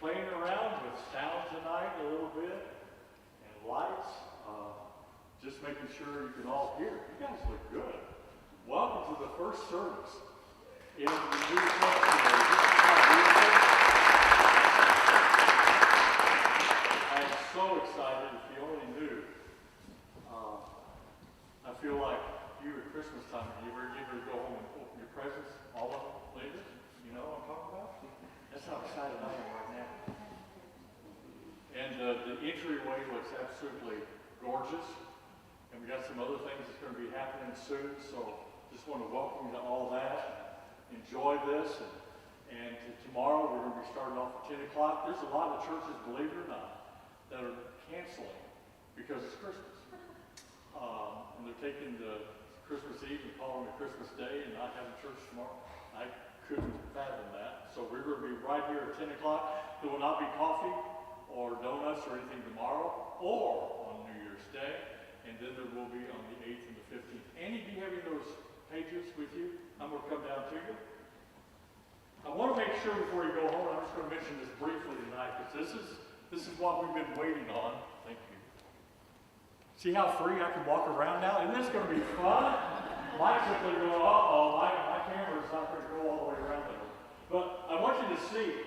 playing around with sound tonight a little bit and lights. Just making sure you can all hear. You guys look good. Welcome to the first service in the new sanctuary. I am so excited. If you only knew, I feel like you at Christmas time, you ever go home and open your presents, all of them later? You know what I'm talking about? That's how excited I am right now. And the entryway looks absolutely gorgeous. And we got some other things that's going to be happening soon. So just want to welcome you to all that. Enjoy this. And tomorrow we're going to be starting off at 10 o'clock. There's a lot of churches, believe it or not, that are canceling because it's Christmas. And they're taking the Christmas Eve and calling it Christmas Day and not having church tomorrow. I couldn't fathom that. So we're going to be right here at 10 o'clock. There will not be coffee or donuts or anything tomorrow or on New Year's Day. And then there will be on the 8th and the 15th. Annie, do you have any of those pages with you? I'm going to come down to you. I want to make sure before you go home, I'm just going to mention this briefly tonight, because this is what we've been waiting on. Thank you. See how free I can walk around now? Isn't this going to be fun? Mike's up there going, uh-oh, my camera's not going to go all the way around there. But I want you to see.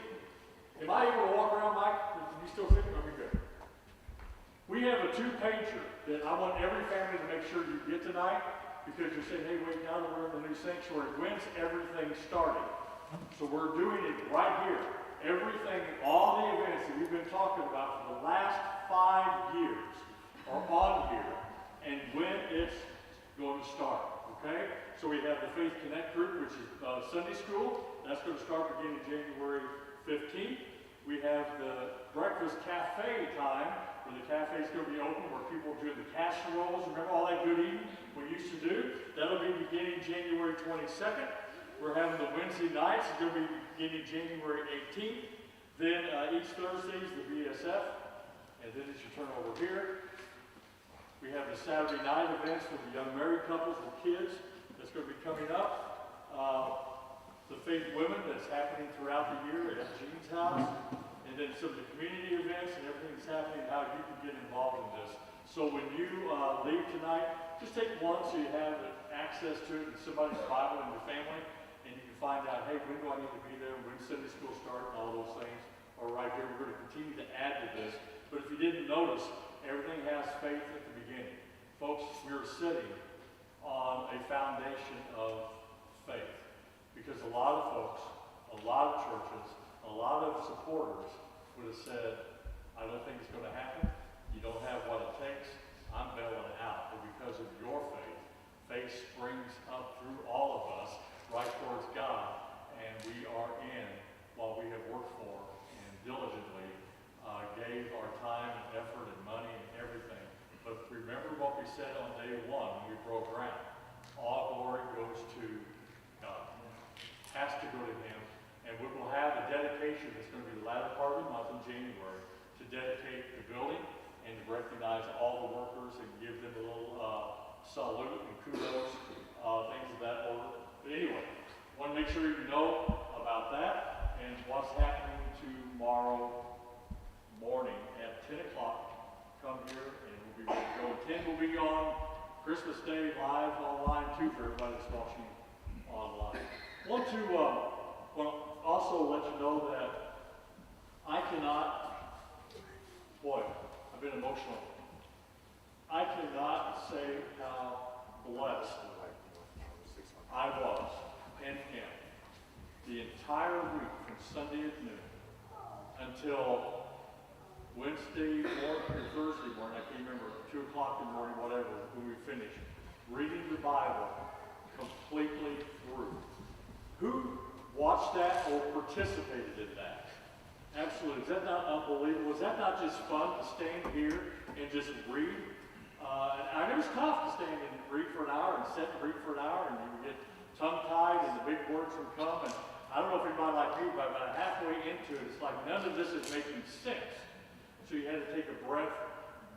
Am I able to walk around, Mike? Can you still see me? Okay, good. We have a two-pager that I want every family to make sure you get tonight, because you're saying, hey, wait, now that we're in the new sanctuary, when's everything starting? So we're doing it right here. Everything, all the events that we've been talking about for the last 5 years are on here, and when it's going to start, okay? So we have the Faith Connect group, which is Sunday school. That's going to start beginning January 15th. We have the breakfast cafe time, where the cafe is going to be open, where people do the casseroles. Remember all that good eating we used to do? That'll be beginning January 22nd. We're having the Wednesday nights. It's going to be beginning January 18th. Then each Thursday is the BSF. And then it's your turn over here. We have the Saturday night events with the young married couples with kids. That's going to be coming up. The Faith Women that's happening throughout the year at Jean's house. And then some of the community events and everything that's happening, how you can get involved in this. So when you leave tonight, just take one so you have access to it and somebody's Bible in your family, and you can find out, hey, when do I need to be there, when Sunday school start, and all those things are right here. We're going to continue to add to this. But if you didn't notice, everything has faith at the beginning. Folks, we're sitting on a foundation of faith. Because a lot of folks, a lot of churches, a lot of supporters would have said, I don't think it's going to happen. You don't have what it takes. I'm bailing out. But because of your faith, faith springs up through all of us right towards God. And we are in what we have worked for and diligently gave our time and effort and money and everything. But remember what we said on day one when we broke ground. All glory goes to God. Has to go to Him. And we will have a dedication that's going to be the latter part of the month in January to dedicate the building and to recognize all the workers and give them a little salute and kudos, things of that order. But anyway, want to make sure you know about that and what's happening tomorrow morning at 10 o'clock. Come here and we'll be ready to go. 10 will be on Christmas Day live online too for everybody that's watching online. Want to also let you know that I cannot, boy, I've been emotional. I cannot say how blessed I was and am the entire week from Sunday at noon until Wednesday morning or Thursday morning, I can't remember, 2 o'clock in the morning, whatever, when we finished, reading the Bible completely through. Who watched that or participated in that? Absolutely. Is that not unbelievable? Was that not just fun to stand here and just read? And it was tough to stand and read for an hour and sit and read for an hour, and you would get tongue-tied and the big words would come. And I don't know if anybody like me, but about halfway into it, it's like none of this is making sense. So you had to take a breath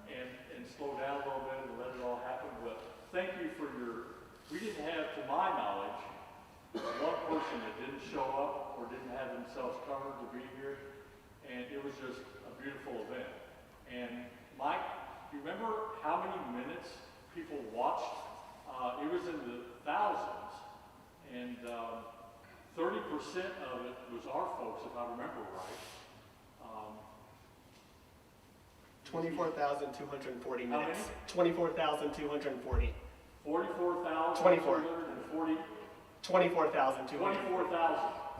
and slow down a little bit and let it all happen. But thank you for we didn't have, to my knowledge, one person that didn't show up or didn't have themselves covered to be here. And it was just a beautiful event. And Mike, do you remember how many minutes people watched? It was in the thousands, and 30% of it was our folks, if I remember right. 24,240 How minutes. many? 24,240. 44,240. 24,240. 24,000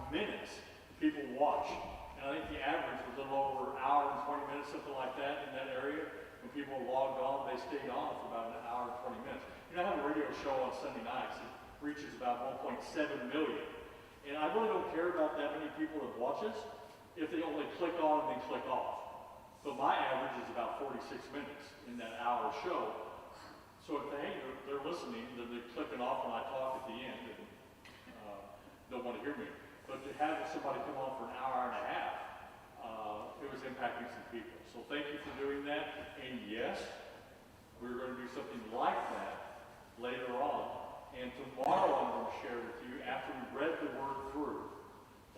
minutes people watched. And I think the average was a little over an hour and 20 minutes, something like that, in that area. When people logged on, they stayed on for about an hour and 20 minutes. You know, I have a radio show on Sunday nights. It reaches about 1.7 million. And I really don't care about that many people that watch us if they only click on and then click off. So my average is about 46 minutes in that hour show. So if they're listening, then they're clicking off when I talk at the end and don't want to hear me. But to have somebody come on for an hour and a half, it was impacting some people. So thank you for doing that. And yes, we're going to do something like that later on. And tomorrow I'm going to share with you, after we read the word through,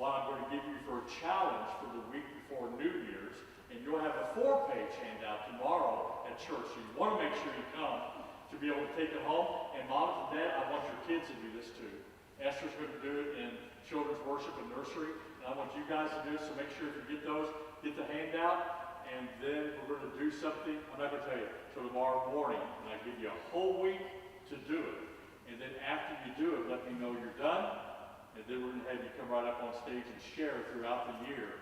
what I'm going to give you for a challenge for the week before New Year's. And you'll have a 4-page handout tomorrow at church. So you want to make sure you come to be able to take it home. And moms and dad, I want your kids to do this too. Esther's going to do it in children's worship and nursery. And I want you guys to do it. So make sure if you get those, get the handout. And then we're going to do something. I'm not going to tell you till tomorrow morning. And I give you a whole week to do it. And then after you do it, let me know you're done. And then we're going to have you come right up on stage and share throughout the year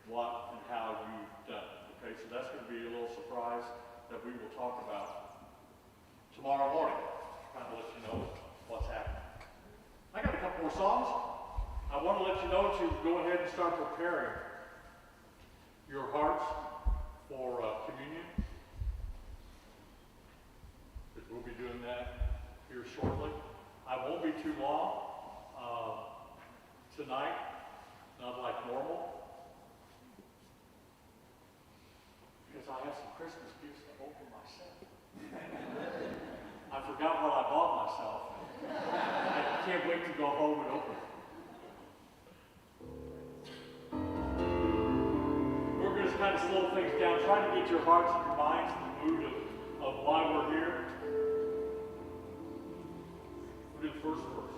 what and how you've done. Okay, so that's going to be a little surprise that we will talk about tomorrow morning. Kind of let you know what's happening. I got a couple more songs. I want to let you know to go ahead and start preparing your hearts for communion. Because we'll be doing that here shortly. I won't be too long tonight, not like normal. Because I have some Christmas gifts to open myself. I forgot what I bought myself. I can't wait to go home and open it. We're going to kind of slow things down, try to get your hearts and your minds in the mood of why we're here. We'll do the first verse.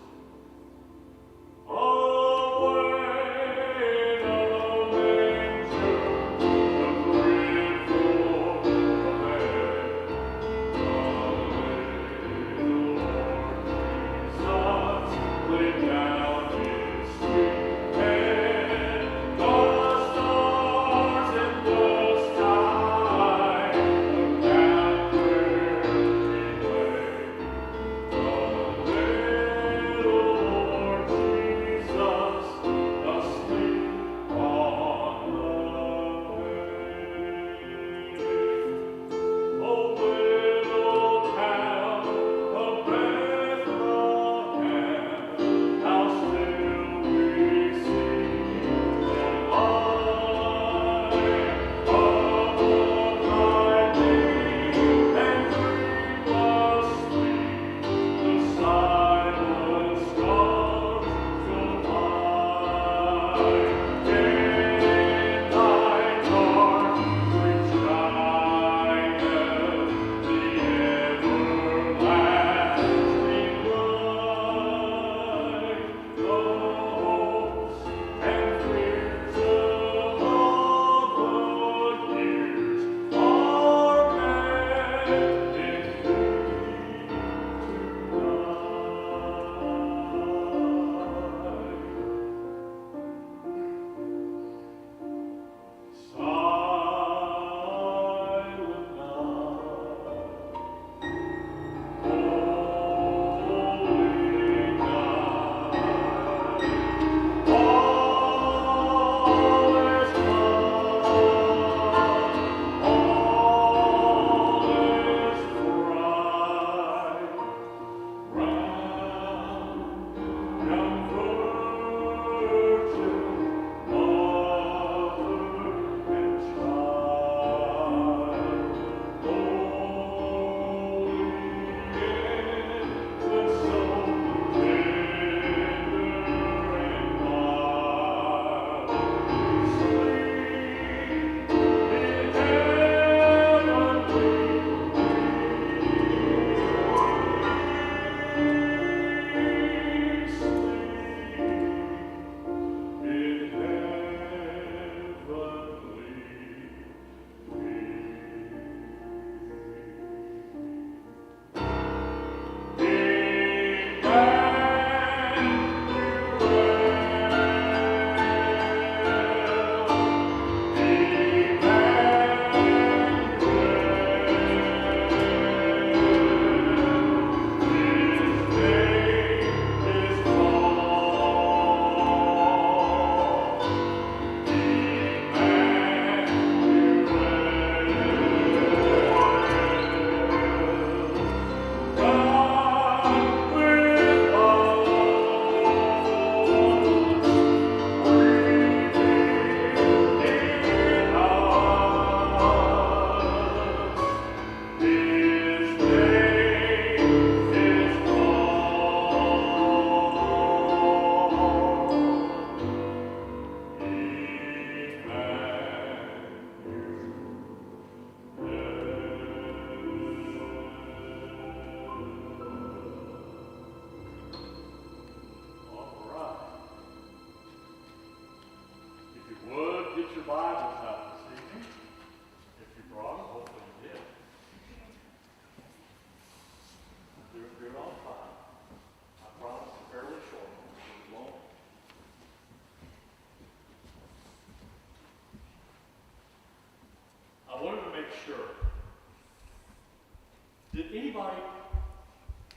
Did anybody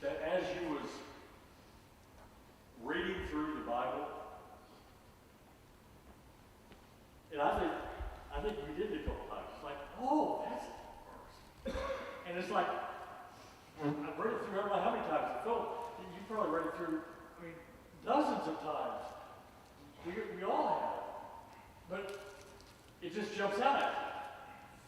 that as you was reading through the Bible, and I think we did it a couple times. It's like, oh, that's a verse. And it's like, I've read it through, I don't know how many times. Phil, you probably read it through, dozens of times. We all have. But it just jumps out at you.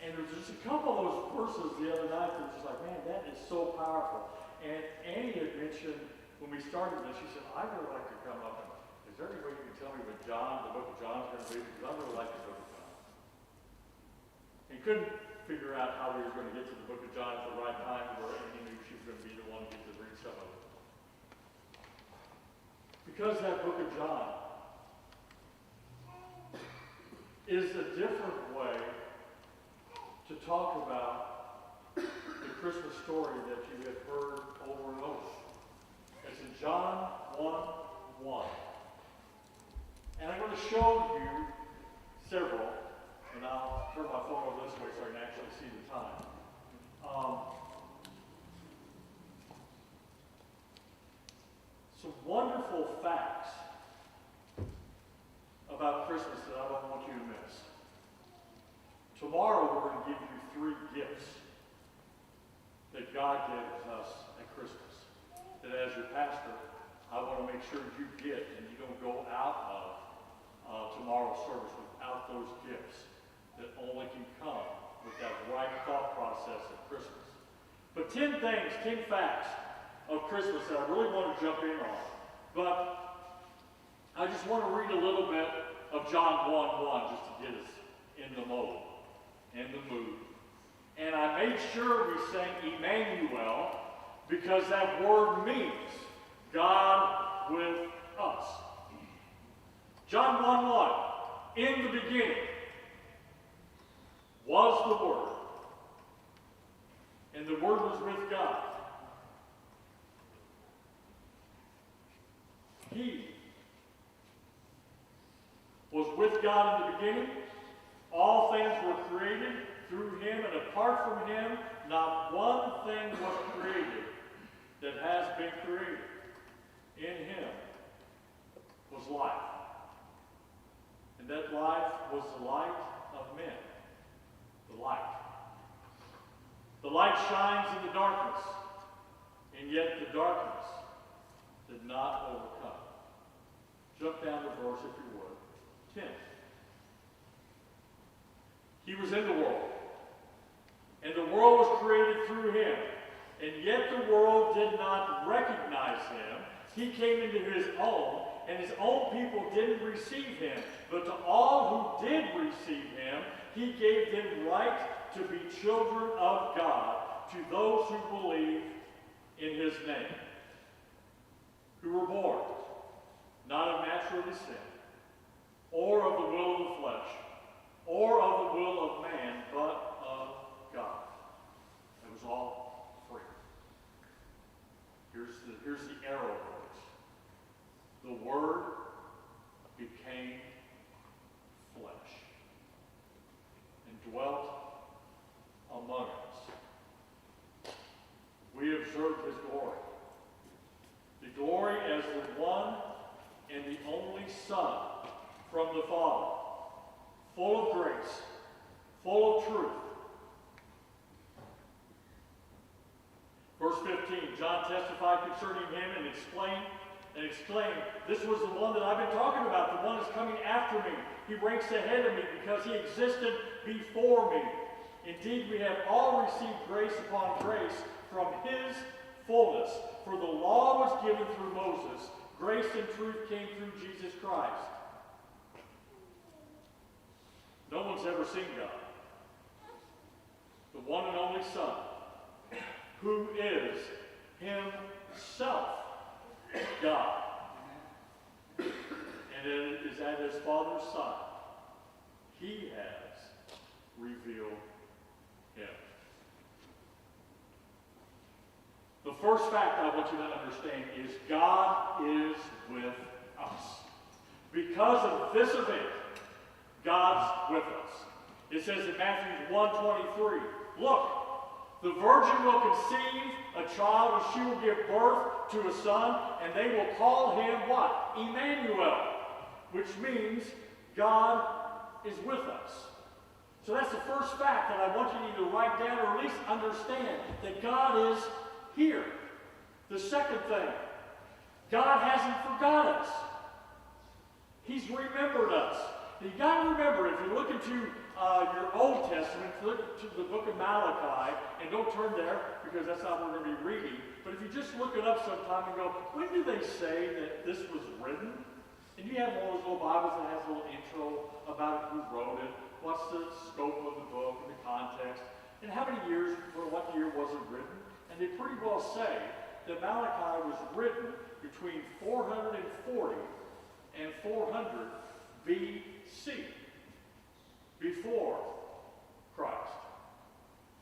And there's just a couple of those verses the other night that were just like, man, that is so powerful. And Annie had mentioned, when we started this, she said, I'd really like to come up and, is there any way you can tell me what John, the book of John is going to be? Because I'd really like to go to John. He couldn't figure out how we were going to get to the book of John at the right time, where Annie knew she was going to be the one to get to read some of it. Because that book of John is a different way to talk about the Christmas story that you have heard over and over. It's in John 1:1. And I'm going to show you several, and I'll turn my phone over this way so I can actually see the time. Some wonderful facts about Christmas that I don't want you to miss. Tomorrow we're going to give you 3 gifts that God gives us at Christmas. That as your pastor, I want to make sure you get and you don't go out of tomorrow's service without those gifts that only can come with that right thought process of Christmas. But 10 things, 10 facts of Christmas that I really want to jump in on. But I just want to read a little bit of John 1:1 just to get us in the mode, in the mood. And I made sure we sang Emmanuel because that word means God with us. John 1:1, in the beginning was the Word, and the Word was with God. He was with God in the beginning. All things were created through Him, and apart from Him, not one thing was created that has been created. In Him was life. And that life was the light of men. The light. The light shines in the darkness, and yet the darkness did not overcome. Jump down to verse, if you would, 10. He was in the world, and the world was created through Him, and yet the world did not recognize Him. He came into His own, and His own people didn't receive Him. But to all who did receive Him, He gave them right to be children of God, to those who believe in His name, who were born, not of natural descent, or of the will of the flesh, or of the will of man, but of God. It was all free. Here's the arrow words. The Word became flesh and dwelt among us. We observed His glory. The glory as the one and the only Son from the Father, full of grace, full of truth. Verse 15, John testified concerning Him and exclaimed, this was the one that I've been talking about, the one that's coming after me. He ranks ahead of me because He existed before me. Indeed, we have all received grace upon grace from His fullness. For the law was given through Moses. Grace and truth came through Jesus Christ. No one's ever seen God. The one and only Son, who is Himself God. And it is at His Father's side. He has revealed Him. The first fact I want you to understand is God is with us. Because of this event, God's with us. It says in Matthew 1:23, look, The virgin will conceive a child, and she will give birth to a son, and they will call him what? Emmanuel, which means God is with us. So that's the first fact that I want you to either write down or at least understand, that God is here. The second thing, God hasn't forgot us. He's remembered us. Now, you got to remember, if you look into your Old Testament, look to the book of Malachi, and don't turn there because that's not what we're going to be reading, but if you just look it up sometime and go, when do they say that this was written? And you have one of those little Bibles that has a little intro about who wrote it, what's the scope of the book and the context, and how many years, or what year was it written? And they pretty well say that Malachi was written between 440 and 400 BC, before Christ.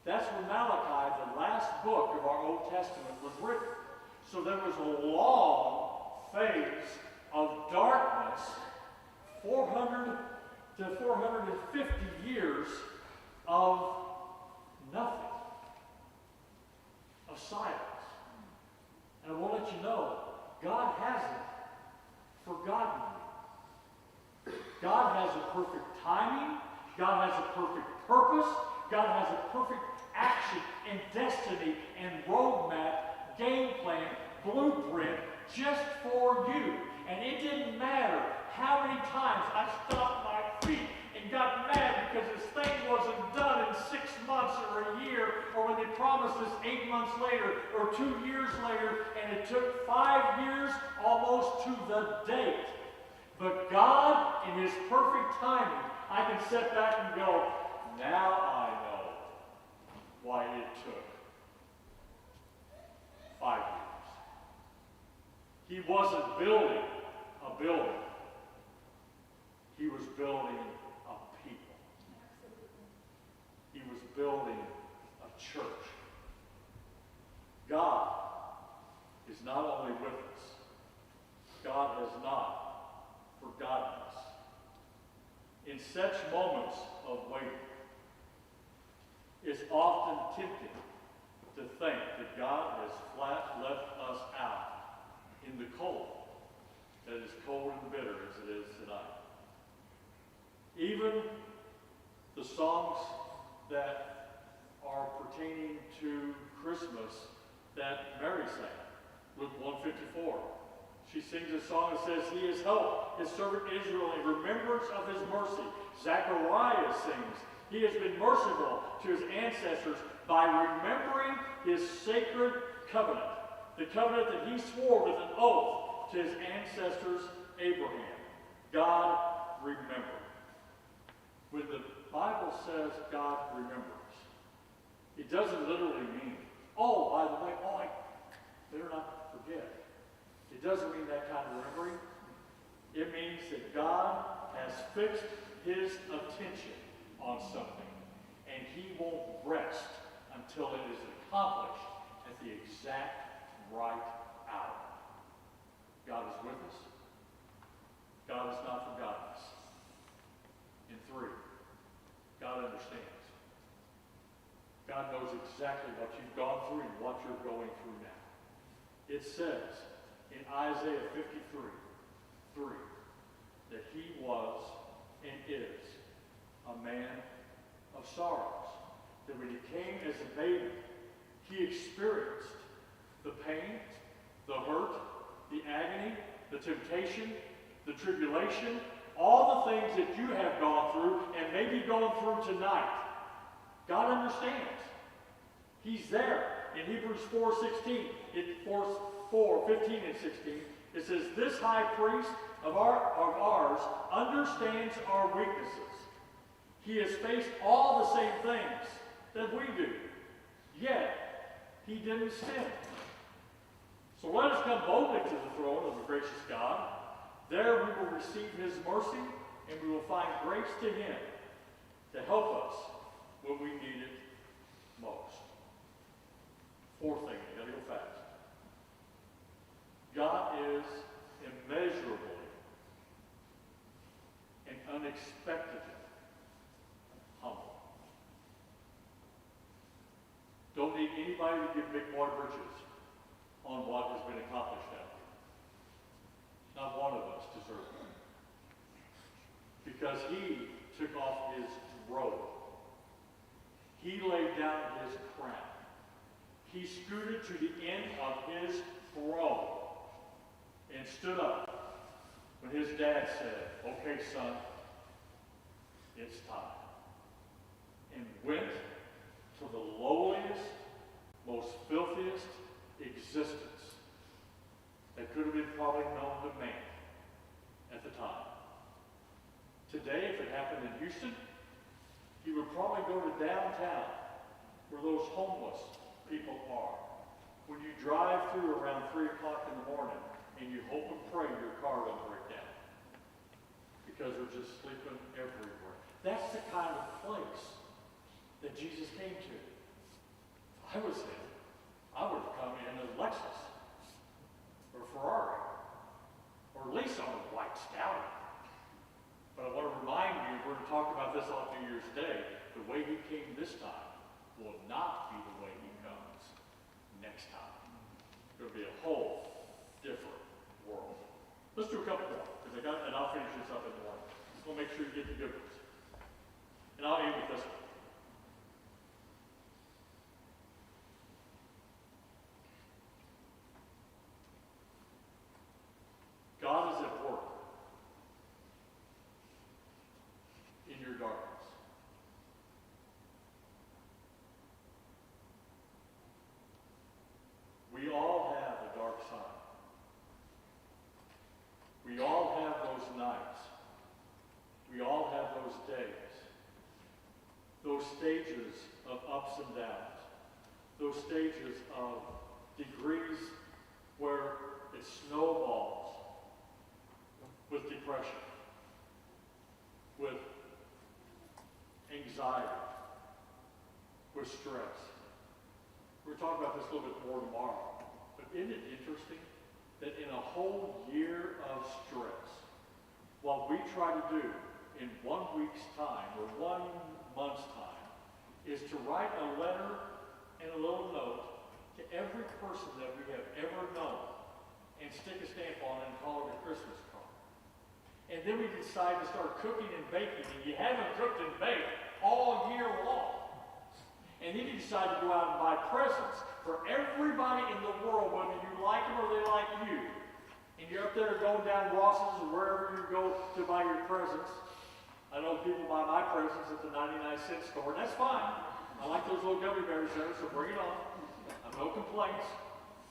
That's when Malachi, the last book of our Old Testament, was written. So there was a long phase of darkness, 400 to 450 years of nothing, of silence. And I want to let you know, God hasn't forgotten you. God has a perfect timing. God has a perfect purpose. God has a perfect action and destiny and roadmap, game plan, blueprint just for you. And it didn't matter how many times I stopped my feet and got mad because this thing wasn't done in 6 months or a year, or when they promised us 8 months later or 2 years later, and it took 5 years almost to the date. But God, in His perfect timing, I can sit back and go, now I know why it took 5 years. He wasn't building a building. He was building a people. He was building a church. God is not only with us, God has not forgotten us. In such moments of waiting, it's often tempting to think that God has flat left us out in the cold, that is cold and bitter as it is tonight. Even the songs that are pertaining to Christmas that Mary sang, Luke 1:54. She sings a song that says, He has helped His servant Israel in remembrance of His mercy. Zechariah sings, He has been merciful to His ancestors by remembering His sacred covenant, the covenant that He swore with an oath to His ancestors Abraham. God remembered. When the Bible says God remembers, it doesn't literally mean, oh, by the way, I better not forget. It doesn't mean that kind of remembering. It means that God has fixed His attention on something, and He won't rest until it is accomplished at the exact right hour. God is with us. God has not forgotten us. And 3, God understands. God knows exactly what you've gone through and what you're going through now. It says in Isaiah 53:3 that He was and is a man of sorrows. That when He came as a baby, He experienced the pain, the hurt, the agony, the temptation, the tribulation, all the things that you have gone through and may be going through tonight. God understands. He's there. In Hebrews 4:16, 4:15 and 16, it says, This high priest of ours understands our weaknesses. He has faced all the same things that we do, yet He didn't sin. So let us come boldly to the throne of the gracious God. There we will receive His mercy, and we will find grace to Him to help us when we need it most. 4th thing, I gotta go fast. God is immeasurably and unexpectedly humble. Don't anybody to give big water britches on what has been accomplished out here. Not one of us deserves it. Because he took off his robe. He laid down his crown. He scooted to the end of his throne and stood up when his dad said, "Okay, son, it's time." And went to the lowliest, most filthiest existence that could have been probably known to man at the time. Today, if it happened in Houston, he would probably go to downtown where those homeless people are. When you drive through around 3 o'clock in the morning and you hope and pray your car don't break down because they're just sleeping everywhere. That's the kind of place that Jesus came to. If I was him, I would have come in a Lexus or a Ferrari or at least on a white Stallion. But I want to remind you, we're going to talk about this on New Year's Day, the way he came this time will not be the way he comes next time. It's going to be a whole different world. Let's do a couple more, and I'll finish this up in the morning. We'll make sure you get the good ones. And I'll end with this one. God is at work in your darkness. We all have a dark side. We all have those nights. We all have those days. Those stages of ups and downs. Those stages of degrees where it snowballs with depression, with anxiety, with stress. We're talking about this a little bit more tomorrow. But isn't it interesting that in a whole year of stress, what we try to do in 1 week's time or 1 month's time is to write a letter and a little note to every person that we have ever known and stick a stamp on it and call it a Christmas card. And then we decide to start cooking and baking, and you haven't cooked and baked all year long. And then you decide to go out and buy presents for everybody in the world, whether you like them or they like you. And you're up there going down Ross's or wherever you go to buy your presents. I know people buy my presents at the 99-cent store, and that's fine. I like those little gummy bears there, so bring it on. I have no complaints.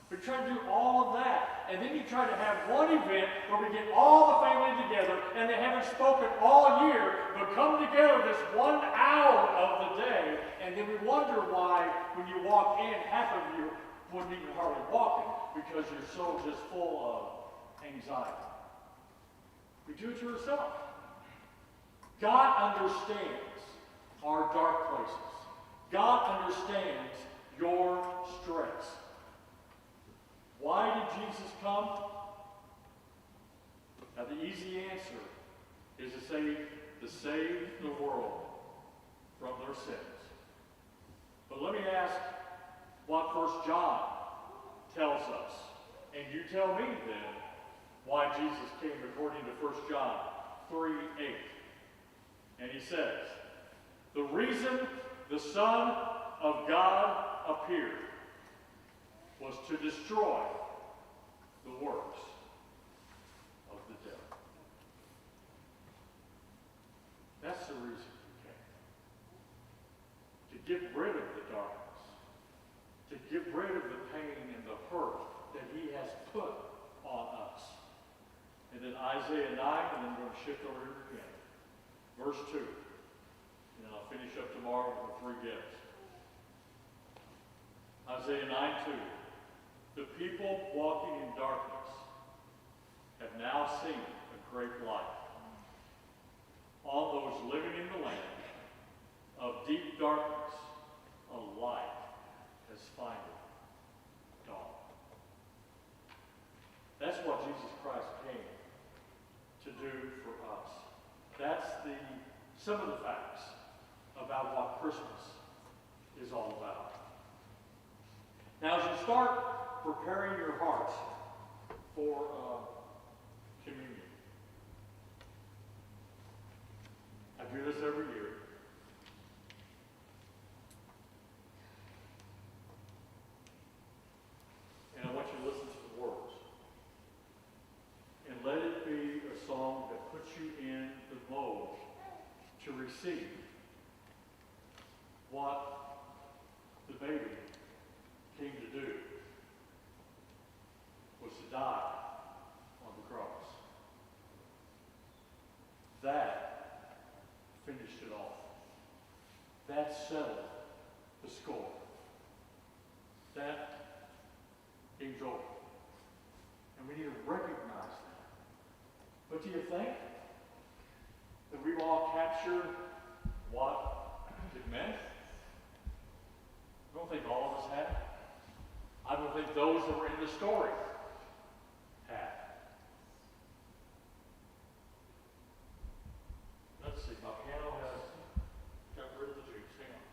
But you try to do all of that, and then you try to have one event where we get all the family together, and they haven't spoken all year, but come together this 1 hour of the day, and then we wonder why, when you walk in, half of you wouldn't even hardly walk in, because you're so just full of anxiety. We do it to ourselves. God understands our dark places. God understands your stress. Why did Jesus come? Now the easy answer is to save the world from their sins. But let me ask what 1 John tells us. And you tell me then why Jesus came according to 1 John 3:8. And he says, "The reason the Son of God appeared was to destroy the works of the devil." That's the reason he came. To get rid of the darkness. To get rid of the pain and the hurt that he has put on us. And then Isaiah 9, and then we're going to shift over here again. Verse 2. And then I'll finish up tomorrow with the 3 gifts. Isaiah 9:2. "The people walking in darkness have now seen a great light. All those living in the land of deep darkness, a light has finally dawned." That's what Jesus Christ came to do for us. That's some of the facts about what Christmas is all about. Now, as you start preparing your hearts for communion, I do this every year. And I want you to listen to the words. And let it be a song that puts you in the mode to receive what the baby came to do, was to die on the cross. That finished it all. That settled the score. That game's over. And we need to recognize that. But do you think that we've all captured what it meant? I don't think all of us have. I don't think those that were in the story have. Let's see, my piano has got rid of the juice. Hang on.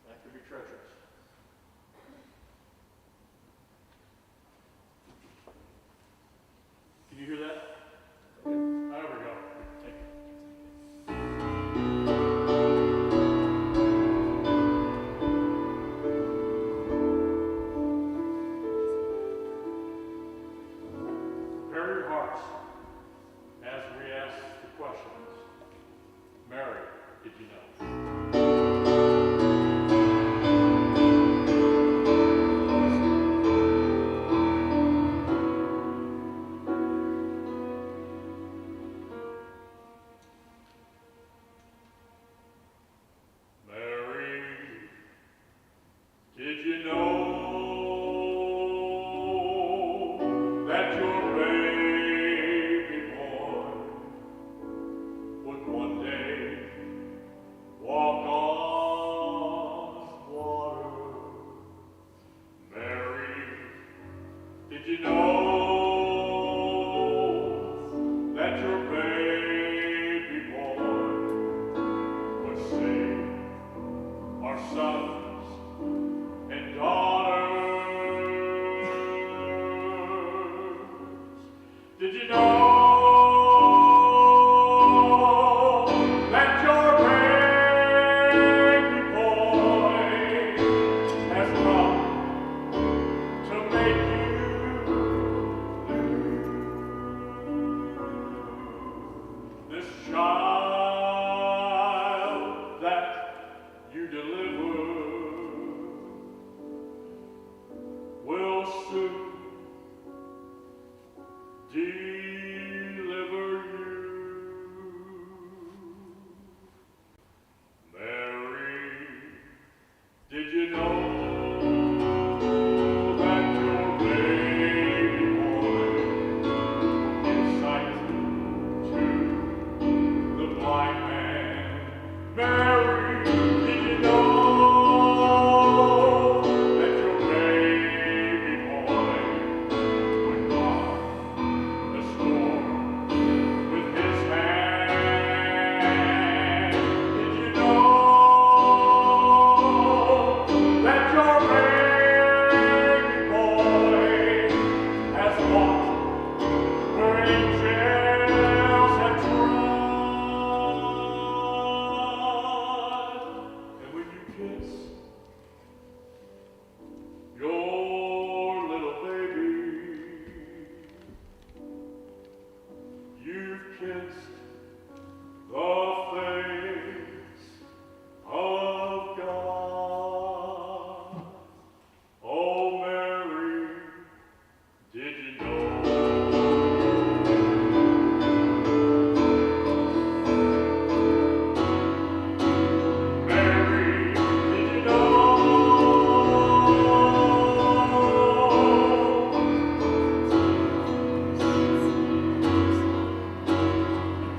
That could be treacherous. Can you hear that? There we go. Thank you. Prepare your hearts as we ask the questions. Mary, did you know? Mary, did you know that your baby boy would one day walk on water? Mary, did you know that your baby boy would save our sons and daughters? Did you know that your baby boy has come to make you new? This child that you deliver will soon deliver you. Mary, did you know that your baby boy gives sight to the blind man? Mary, did you know that your baby boy would calm the storm with his hand? Did you know that your baby boy has walked where angels have trod? And when you kiss your little baby, you've kissed the face of God. Oh, Mary, did you know? Mary, did you know?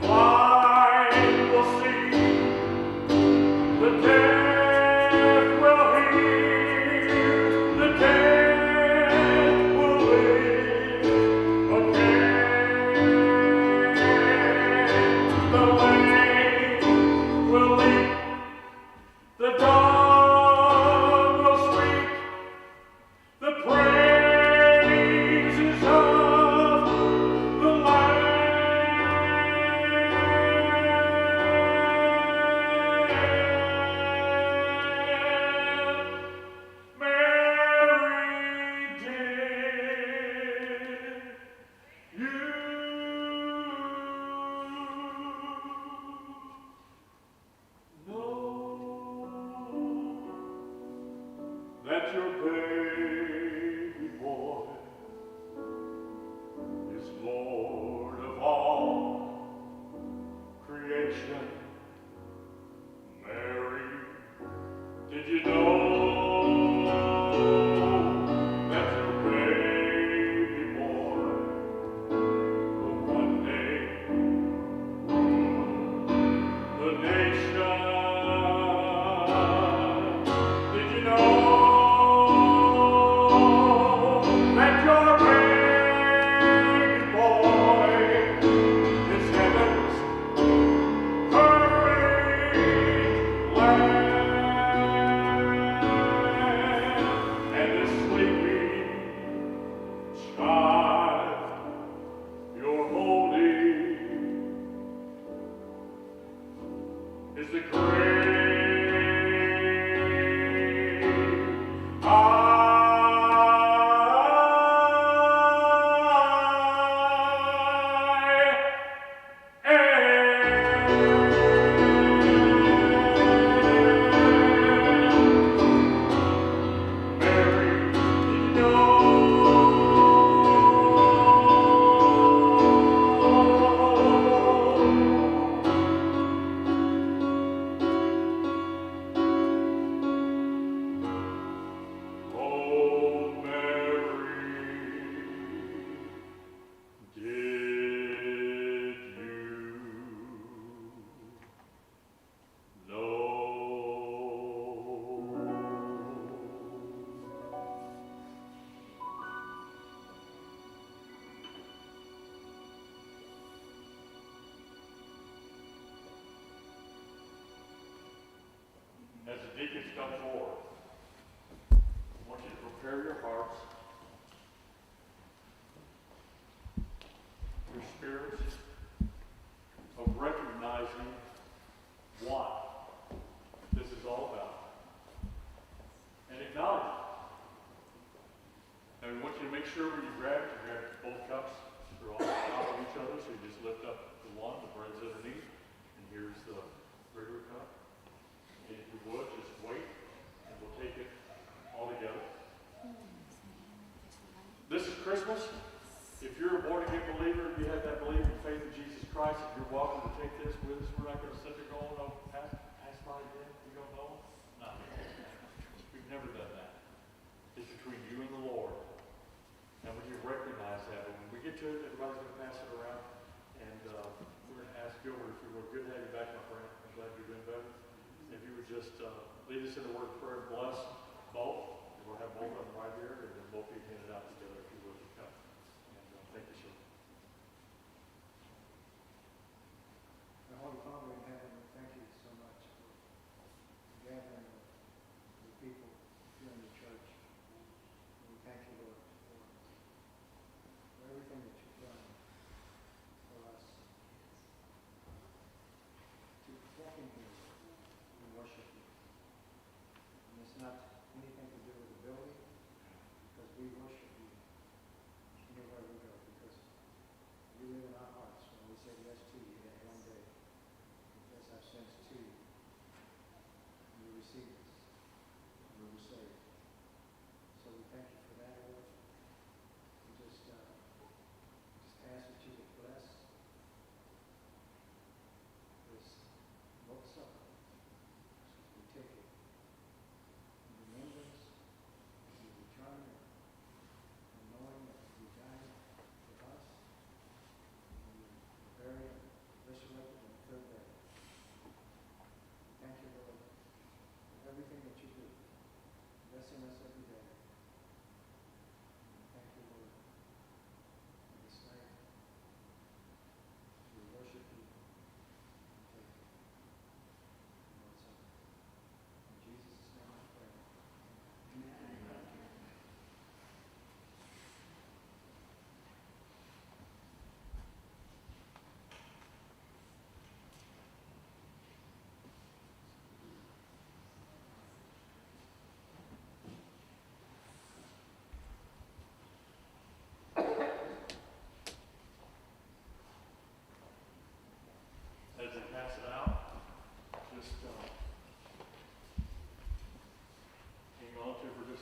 Blind that your baby boy is Lord of all creation. Mary, did you know that your baby boy will one day rule the nation? Did you know that your baby boy is heaven's perfect lamb? And this sleeping child you're holding is the great as the deacons come forward, I want you to prepare your hearts, your spirits, of recognizing what this is all about, and acknowledge it. And we want you to make sure when you grab both cups. They're all on top of each other, so you just lift up the one, the bread's underneath, and here's the regular cup. And if you would, just wait, and we'll take it all together. This is Christmas. If you're a born-again believer, you have that belief and faith in Jesus Christ, you're welcome to take this with us. We're not going to sit there going, oh, pass by again. You don't know? No. We've never done that. It's between you and the Lord. And when you recognize that, but when we get to it, everybody's going to pass it around. And we're going to ask Gilbert if you were good to have you back, my friend. I'm glad you're doing better. If you would just lead us in the word of prayer and bless both. And we'll have both of them right here, and then both be handed out together if you would come. And thank you, sir. Our Holy Father in heaven, we thank you so much for gathering the people here in the church. And we thank you, Lord, for everything that you've done for us. To walk in here and worship you. And it's not anything to do with the building, because we worship you anywhere we go, because you live in our hearts when we say yes to you that one day. Confess our sins to you. And you receive us. And we were saved. So we thank you for that, Lord. We just ask that you would bless this Lord's Supper. We take it in remembrance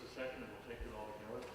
just a second and we'll take it all together.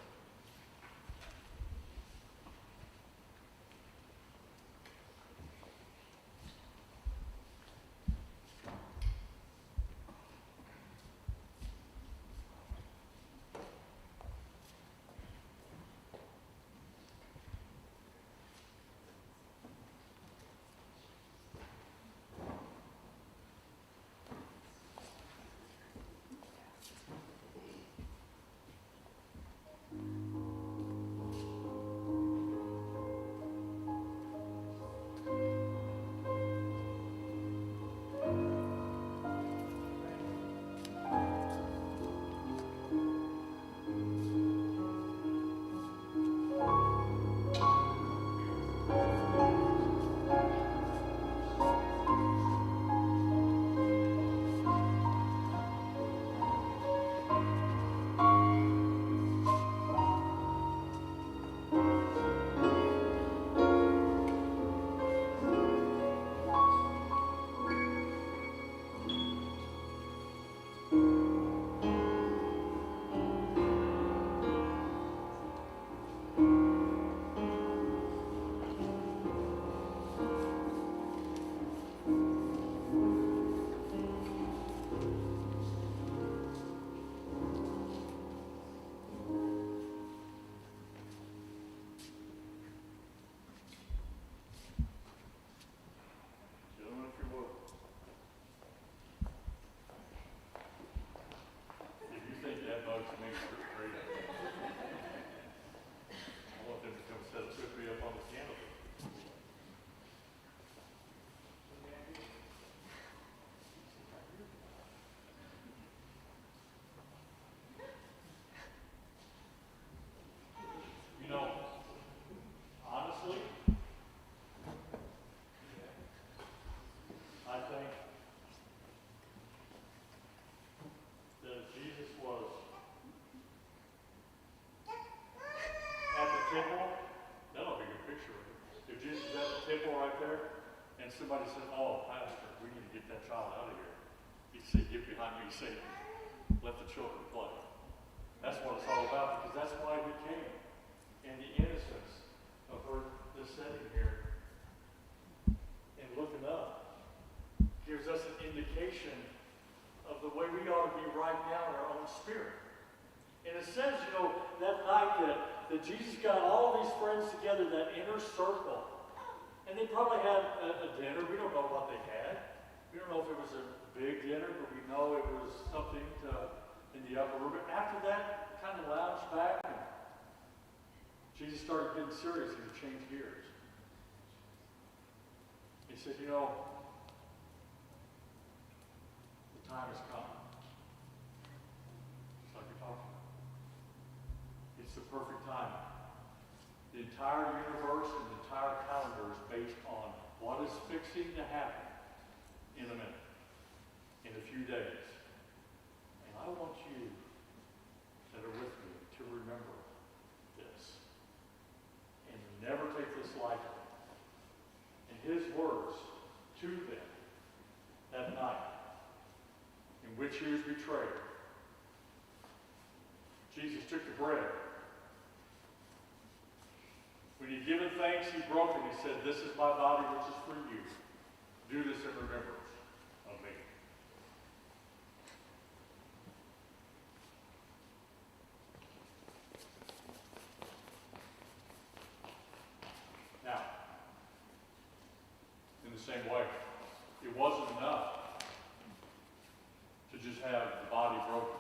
Gentlemen, if you would. If you think that bugs me, it's great. I want them to come set me up on the canopy. You know, honestly, I think that if Jesus was at the temple, that'll be a good picture of it. If Jesus is at the temple right there, and somebody said, "Oh, Pastor, we need to get that child out of here," he'd say, "Get behind me, Satan. Let the children play." That's what it's all about, because that's why we came. And the innocence of this setting here and looking up gives us an indication of the way we ought to be right now in our own spirit. And it says, you know, that night that Jesus got all of these friends together, that inner circle. And they probably had a dinner. We don't know what they had. We don't know if it was a big dinner, but we know it was something in the upper room. But after that, kind of lounged back, and Jesus started getting serious and he changed gears. He said, you know, the time has come. Just like you're talking about. It's the perfect time. The entire universe and the entire calendar is based on what is fixing to happen in a minute, in a few days. And I want you that are with me to remember this and never take this lightly. And his words to them that night in which he was betrayed, Jesus took the bread. When he given thanks, he broke it. He said, "This is my body which is for you. Do this in remembrance of me." Now, in the same way, it wasn't enough to just have the body broken.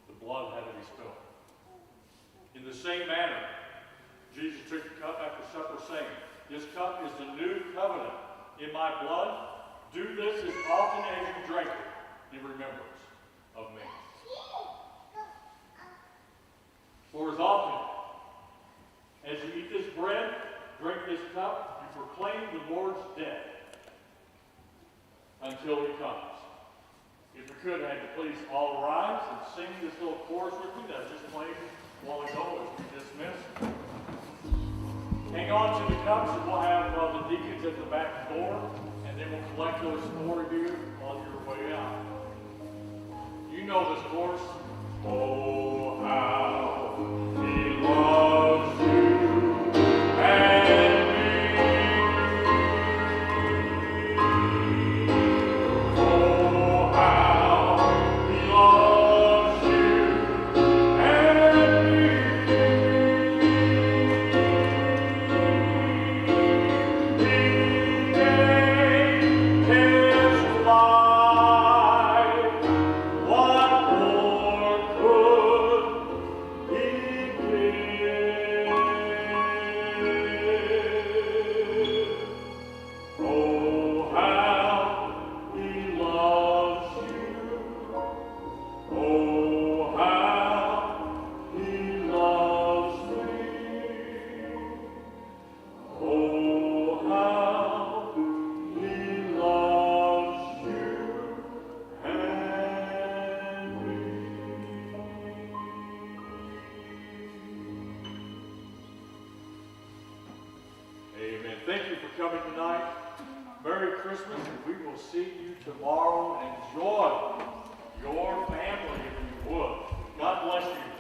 The blood had to be spilled. In the same manner, Jesus took the cup after supper, saying, "This cup is the new covenant in my blood. Do this as often as you drink it in remembrance of me. For as often as you eat this bread, drink this cup, you proclaim the Lord's death until he comes." If we could, I had to please all rise and sing this little chorus with me that I just played a while ago as we dismissed. Hang on to the cups, and we'll have the deacons at the back door, and they will collect those for you on your way out. You know this chorus. Oh, Merry Christmas, and we will see you tomorrow. Enjoy your family if you would. God bless you.